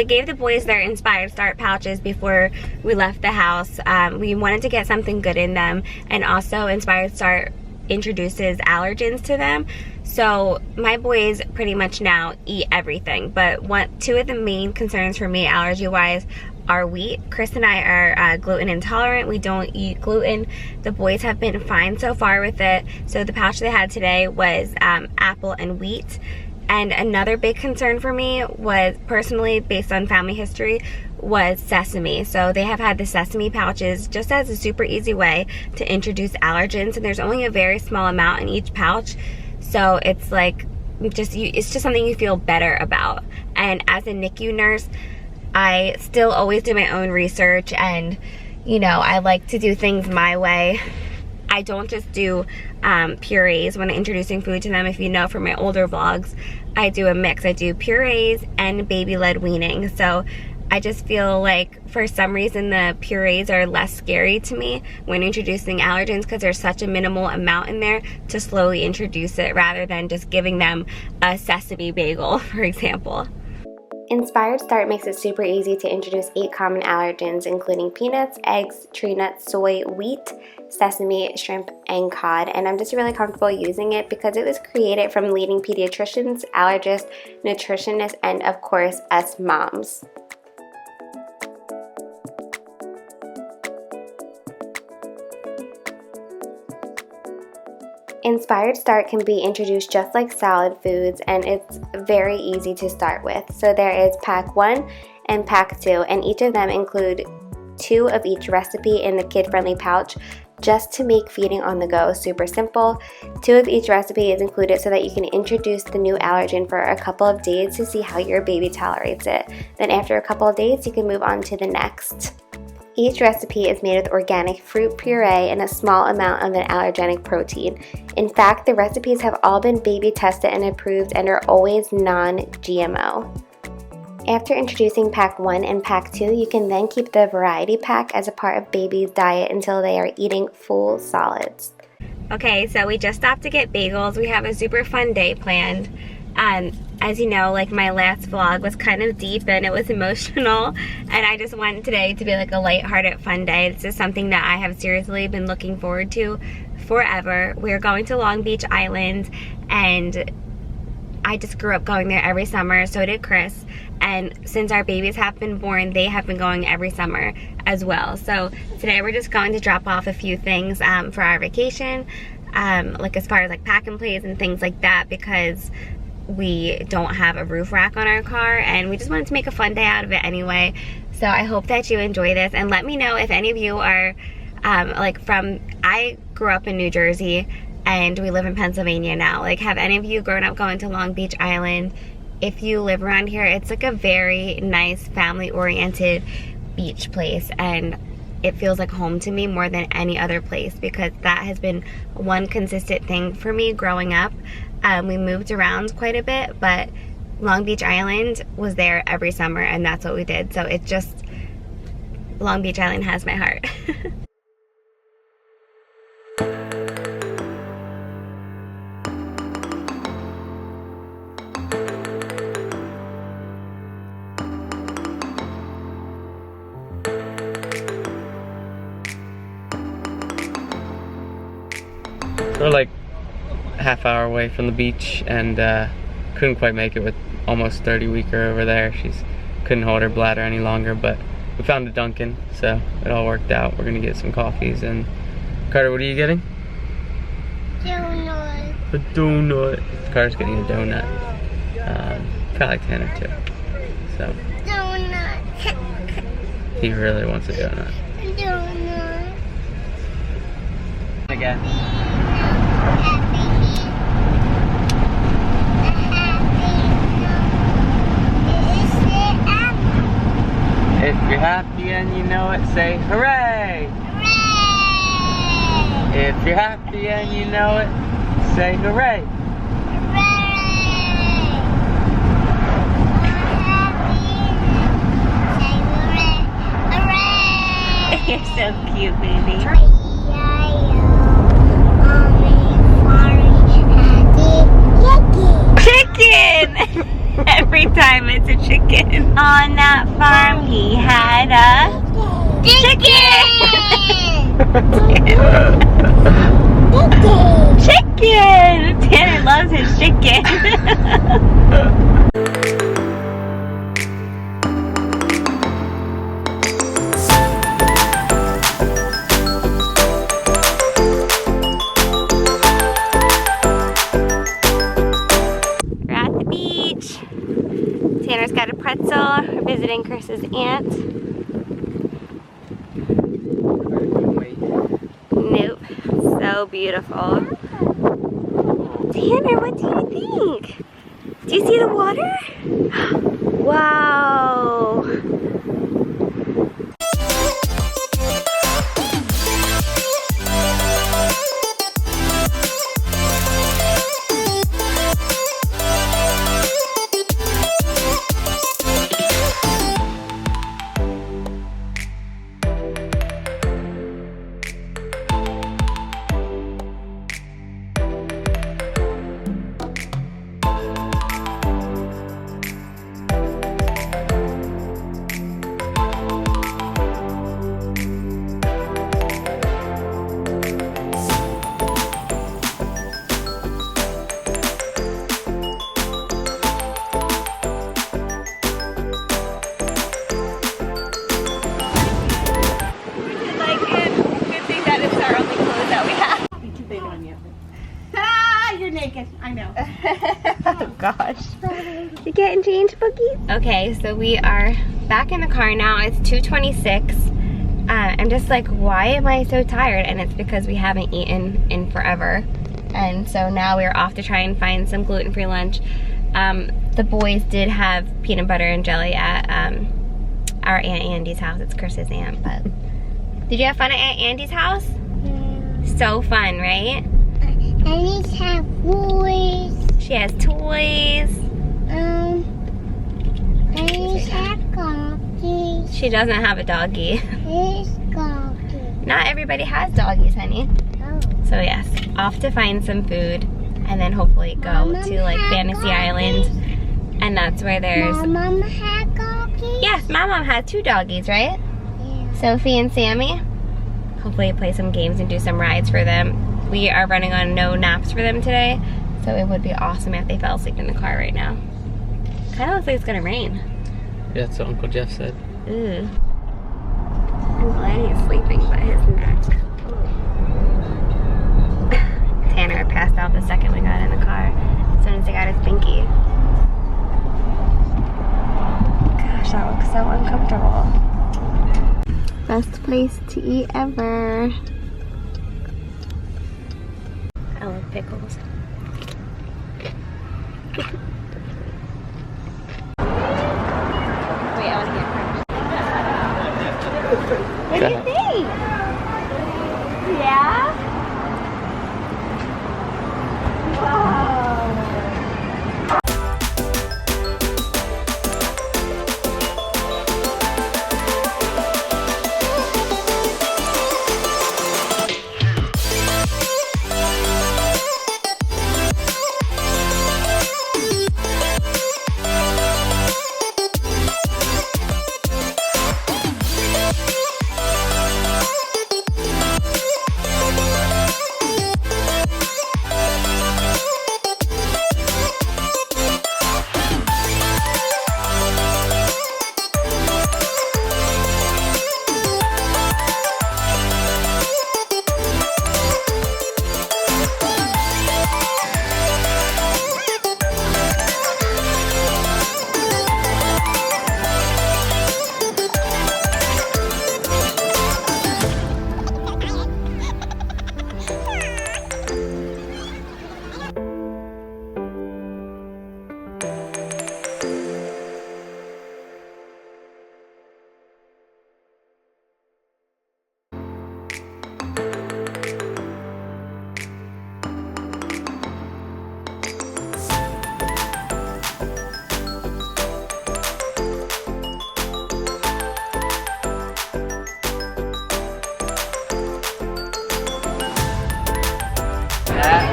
I gave the boys their Inspired Start pouches before we left the house. We wanted to get something good in them, and also Inspired Start introduces allergens to them. So my boys pretty much now eat everything, but two of the main concerns for me allergy wise are wheat. Chris and I are gluten intolerant. We don't eat gluten. The boys have been fine so far with it. So the pouch they had today was apple and wheat. And another big concern for me was, personally, based on family history, was sesame. So they have had the sesame pouches just as a super easy way to introduce allergens, and there's only a very small amount in each pouch. So it's like, it's just something you feel better about. And as a NICU nurse, I still always do my own research, and you know, I like to do things my way. I don't just do purees when introducing food to them. If you know from my older vlogs, I do a mix. I do purees and baby-led weaning. So I just feel like for some reason the purees are less scary to me when introducing allergens, because there's such a minimal amount in there to slowly introduce it, rather than just giving them a sesame bagel, for example. Inspired Start makes it super easy to introduce 8 common allergens, including peanuts, eggs, tree nuts, soy, wheat, sesame, shrimp, and cod. And I'm just really comfortable using it because it was created from leading pediatricians, allergists, nutritionists, and of course, us moms. Inspired Start can be introduced just like salad foods, and it's very easy to start with. So there is pack 1 and pack 2, and each of them include 2 of each recipe in the kid-friendly pouch, just to make feeding on the go super simple. 2 of each recipe is included so that you can introduce the new allergen for a couple of days to see how your baby tolerates it. Then after a couple of days, you can move on to the next. Each recipe is made with organic fruit puree and a small amount of an allergenic protein. In fact, the recipes have all been baby tested and approved and are always non-GMO. After introducing pack 1 and pack 2, you can then keep the variety pack as a part of baby's diet until they are eating full solids. Okay, so we just stopped to get bagels. We have a super fun day planned. As you know, like my last vlog was kind of deep and it was emotional, and I just want today to be like a lighthearted fun day. This is something that I have seriously been looking forward to forever. We're going to Long Beach Island, and I just grew up going there every summer, so did Chris, and since our babies have been born, they have been going every summer as well. So today we're just going to drop off a few things for our vacation, like as far as like pack and plays and things like that, because we don't have a roof rack on our car, and we just wanted to make a fun day out of it anyway. So I hope that you enjoy this, and let me know if any of you are I grew up in New Jersey and we live in Pennsylvania now. Like, have any of you grown up going to Long Beach Island? If you live around here, it's like a very nice family oriented beach place, and it feels like home to me more than any other place, because that has been one consistent thing for me growing up. We moved around quite a bit, but Long Beach Island was there every summer, and that's what we did. So it just, Long Beach Island has my heart. We're like a half hour away from the beach, and couldn't quite make it with almost 30-weeker over there. She's couldn't hold her bladder any longer, but we found a Dunkin', so it all worked out. We're gonna get some coffees. And Carter, what are you getting? Donut. A donut. Carter's getting a donut. Kind of like Tanner too. So Donut. he really wants a donut. Donut. Again. If you're happy and you know it, say hooray! Hooray! If you're happy and you know it, say hooray! Hooray! You're so cute, baby. Chicken! Chicken! Every time it's a chicken. On that farm, he had a chicken! Tanner loves his chicken. We're at the beach. Tanner's got a pretzel. We're visiting Chris's aunt. Nope. So beautiful. Tanner, what do you think? Do you see the water? Wow. I know. Oh gosh. You getting changed, Bookie? Okay, so we are back in the car now. It's 2:26. I'm just like, why am I so tired? And it's because we haven't eaten in forever. And so now we're off to try and find some gluten-free lunch. The boys did have peanut butter and jelly at our Aunt Andy's house. It's Chris's aunt, but did you have fun at Aunt Andy's house? Yeah. So fun, right? I need to have toys. She has toys. I need to have coffee. She doesn't have a doggy. Here's coffee. Not everybody has doggies, honey. Oh. So yes, off to find some food and then hopefully go Mama to like had Fantasy doggies. Island. And that's where there's... Mama had coffee? Yes, my mom has 2 doggies, right? Yeah. Sophie and Sammy. Hopefully play some games and do some rides for them. We are running on no naps for them today, so it would be awesome if they fell asleep in the car right now. Kind of looks like it's gonna rain. Yeah, that's what Uncle Jeff said. Ooh. I'm glad he's sleeping by his neck. Tanner passed out the second we got in the car, as soon as he got his binky. Gosh, that looks so uncomfortable. Best place to eat ever. I love pickles. Wait, I want to get first. What do you think? Yeah? Wow.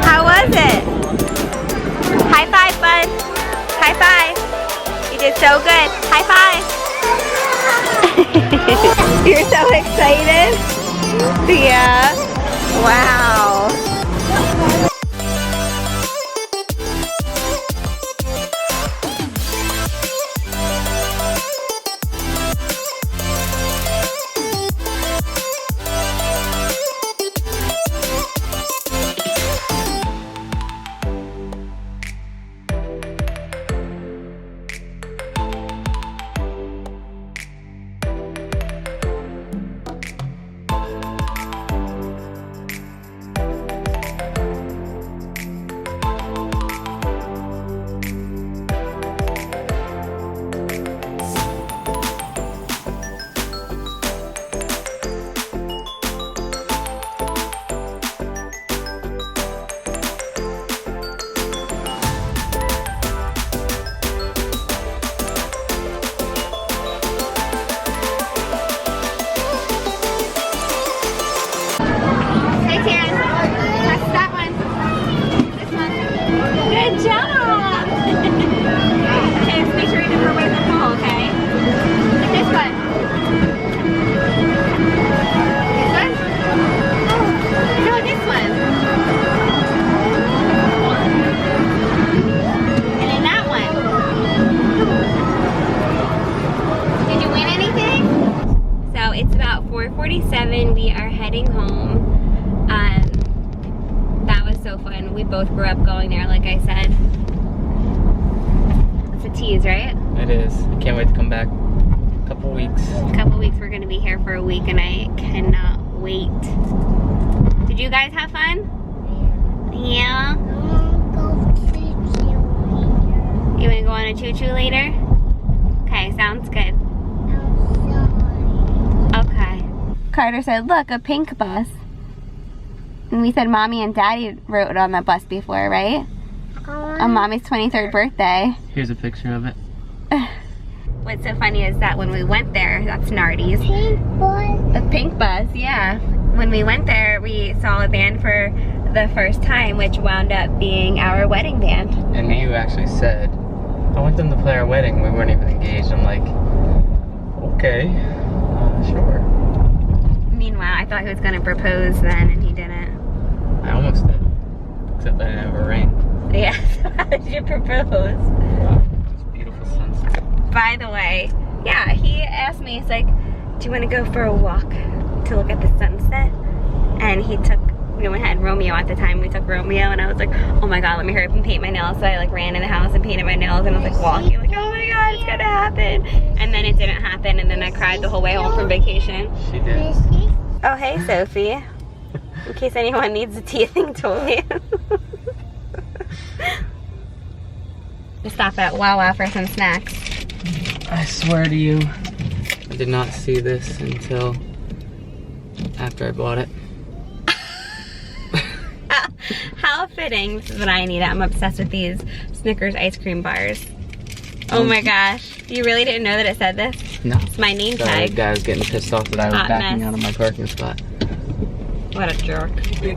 How was it? High five, bud. High five. tasted so good. High five. You're so excited? Yeah. Wow. We are heading home. That was so fun. We both grew up going there, like I said. It's a tease, right? It is. I can't wait to come back. A couple weeks. We're gonna be here for a week and I cannot wait. Did you guys have fun? Yeah? You wanna go on a choo-choo later? Okay, sounds good. Okay. Carter said, look, a pink bus. And we said Mommy and Daddy rode on the bus before, right? On Mommy's 23rd birthday. Here's a picture of it. What's so funny is that when we went there, that's Nardi's. Pink bus. A pink bus, yeah. When we went there, we saw a band for the first time, which wound up being our wedding band. And you actually said, I want them to play our wedding. We weren't even engaged. I'm like, okay, sure. Meanwhile, I thought he was gonna propose then, and he didn't. I almost did, except that it never rained. Yeah, so how did you propose? Wow, it's a beautiful sunset. By the way, yeah, he asked me, he's like, do you want to go for a walk to look at the sunset? And we had Romeo at the time. We took Romeo, and I was like, oh my god, let me hurry up and paint my nails. So I like ran in the house and painted my nails, and I was like walking, like, oh my god, it's gonna happen. And then it didn't happen, and then I cried the whole way home from vacation. She did. Oh, hey, Sophie. In case anyone needs a teething tool. Just stop at Wawa for some snacks. I swear to you, I did not see this until after I bought it. How fitting. This is what I need. I'm obsessed with these Snickers ice cream bars. Oh my gosh. You really didn't know that it said this? No. It's my name Sorry, tag. the guy was getting pissed off that I was Hot backing mess. out of my parking spot. What a jerk. Cutie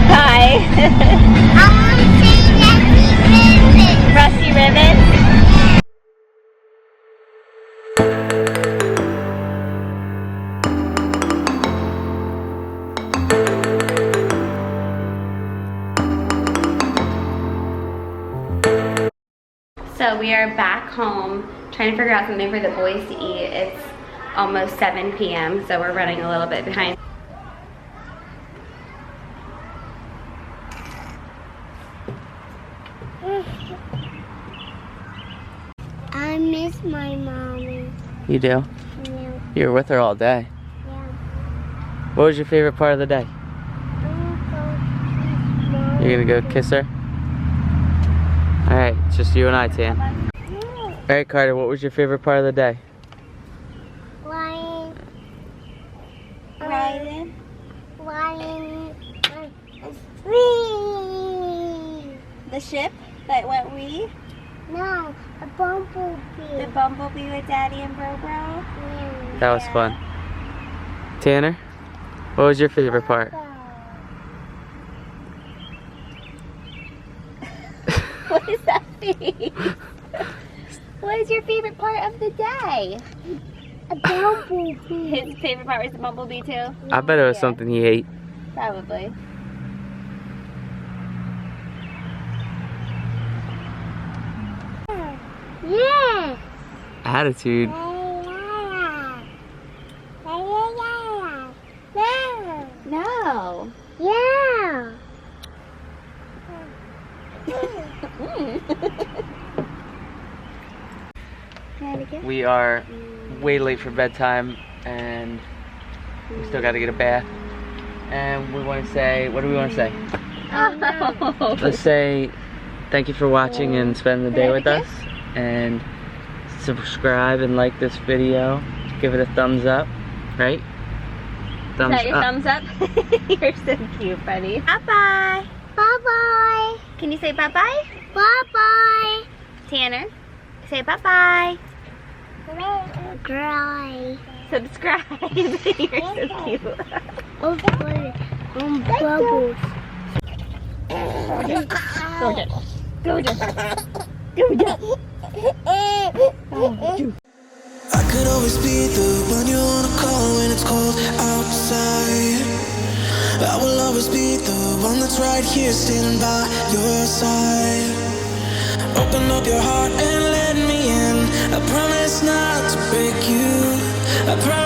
pie. I want to say that Rusty ribbon. So we are back home trying to figure out something for the boys to eat. It's almost 7 p.m. so we're running a little bit behind. I miss my mommy. You do? Yeah. You were with her all day. Yeah. What was your favorite part of the day? You're gonna go kiss her? Alright, it's just you and I, Tan. Alright, Carter, what was your favorite part of the day? Riding. The ship? Like what we? No, a bumblebee. The bumblebee with Daddy and Bro Bro? Yeah. That was fun. Tanner, what was your favorite part? What is that face? What is your favorite part of the day? A bumblebee. His favorite part was the bumblebee too? I bet it was Yeah. something he ate. Probably. Yeah. Attitude. No. Yeah. We are way late for bedtime and we still gotta get a bath. And we want to say, what do we want to say? Oh. Let's say thank you for watching and spending the day with us. And subscribe and like this video. Give it a thumbs up, right? Is Thumbs that your up. thumbs up? You're so cute, buddy. Bye-bye. Bye-bye. Can you say bye-bye? Bye-bye. Tanner, say bye-bye. Cry. Subscribe. You're so cute. Bubbles. Bubbles. Gorgeous. I could always be the one you wanna call when it's cold outside. I will always be the one that's right here standing by your side. Open up your heart and let me in. I promise not to break you. I promise